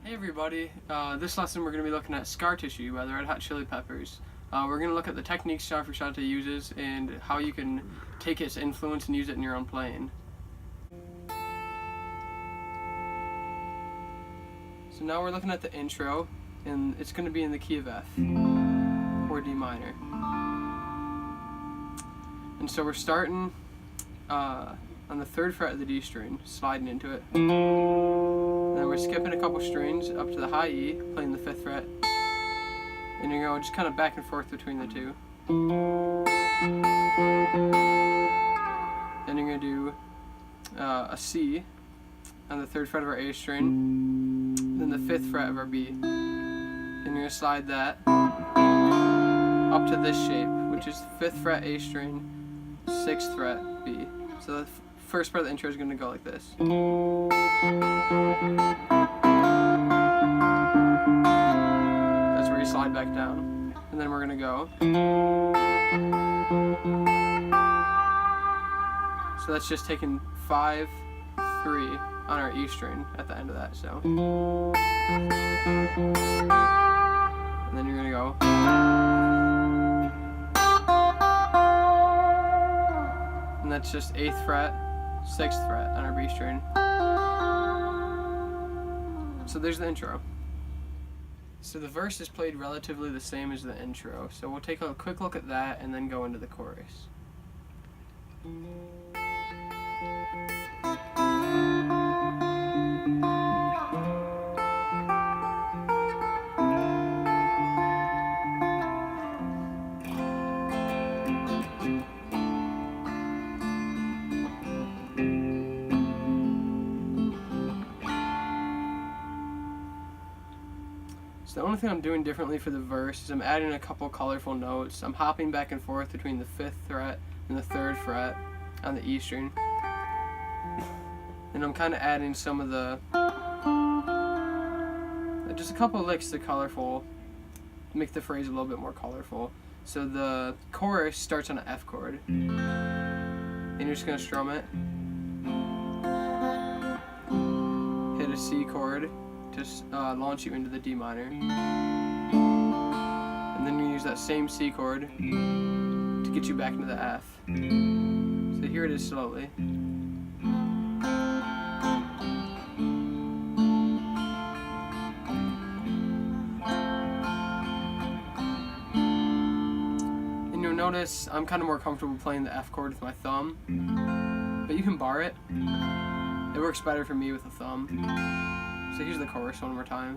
Hey everybody, this lesson we're going to be looking at Scar Tissue by the Red Hot Chili Peppers. We're going to look at the techniques Frusciante uses and how you can take its influence and use it in your own playing. So now we're looking at the intro, and it's going to be in the key of F, or D minor. And so we're starting on the 3rd fret of the D string, sliding into it. And then we're skipping a couple strings up to the high E, playing the 5th fret. And you're going just kind of back and forth between the two. Then you're going to do a C on the 3rd fret of our A string, then the 5th fret of our B. And you're going to slide that up to this shape, which is 5th fret A string, 6th fret B. So the first part of the intro is going to go like this. That's where you slide back down. And then we're going to go. So that's just taking 5, 3 on our E string at the end of that. So. And then you're going to go. And that's just 8th fret, 6th fret on our B string. So there's the intro. So the verse is played relatively the same as the intro. So we'll take a quick look at that and then go into the chorus. The only thing I'm doing differently for the verse is I'm adding a couple colorful notes. I'm hopping back and forth between the 5th fret and the 3rd fret on the E string. And I'm kind of adding some of the, just a couple of licks to colorful, make the phrase a little bit more colorful. So the chorus starts on an F chord. And you're just going to strum it. Hit a C chord to launch you into the D minor, and then you use that same C chord to get you back into the F. So here it is slowly. And you'll notice I'm kind of more comfortable playing the F chord with my thumb, but you can bar it. It works better for me with the thumb. So here's the chorus one more time.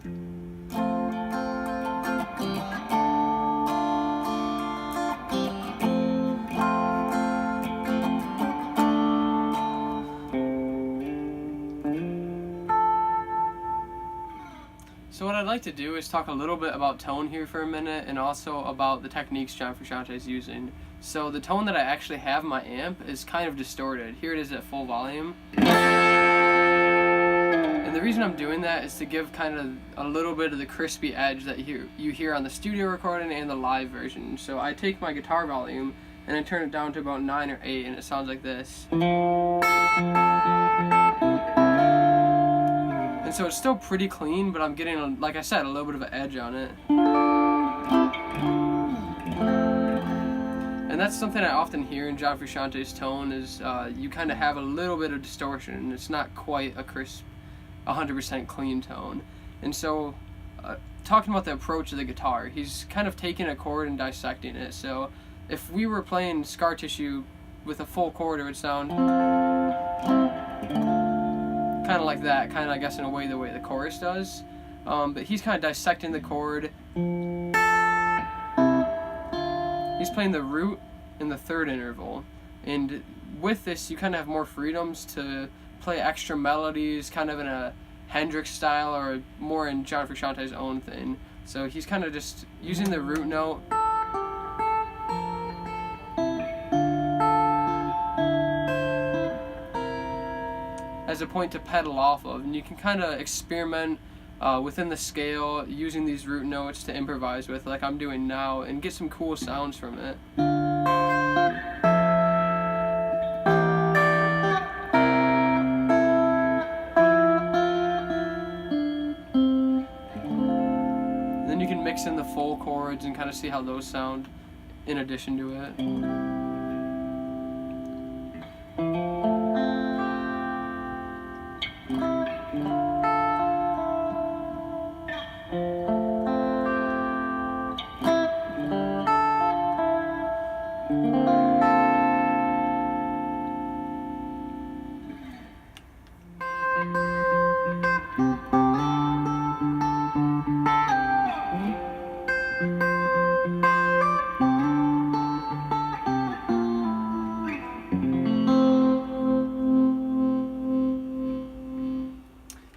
So what I'd like to do is talk a little bit about tone here for a minute, and also about the techniques Frusciante is using. So the tone that I actually have in my amp is kind of distorted. Here it is at full volume. And the reason I'm doing that is to give kind of a little bit of the crispy edge that you hear on the studio recording and the live version. So I take my guitar volume and I turn it down to about 9 or 8, and it sounds like this. And so it's still pretty clean, but I'm getting, like I said, a little bit of an edge on it. And that's something I often hear in Frusciante's tone is you kind of have a little bit of distortion, and it's not quite a crisp, 100% clean tone. And so talking about the approach of the guitar, he's kind of taking a chord and dissecting it. So if we were playing Scar Tissue with a full chord, it would sound kind of like that, kind of, I guess, in a way the way the chorus does. But he's kind of dissecting the chord. He's playing the root in the 3rd interval, And with this, you kind of have more freedoms to play extra melodies, kind of in a Hendrix style or more in John Frusciante's own thing. So he's kind of just using the root note as a point to pedal off of, and you can kind of experiment within the scale using these root notes to improvise with, like I'm doing now, and get some cool sounds from it. And then you can mix in the full chords and kind of see how those sound in addition to it.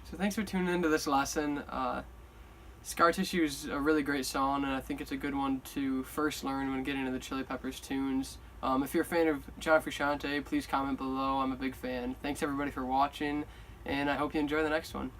So thanks for tuning into this lesson. Scar Tissue is a really great song, and I think it's a good one to first learn when getting into the Chili Peppers tunes. If you're a fan of John Frusciante, please comment below. I'm a big fan. Thanks everybody for watching, and I hope you enjoy the next one.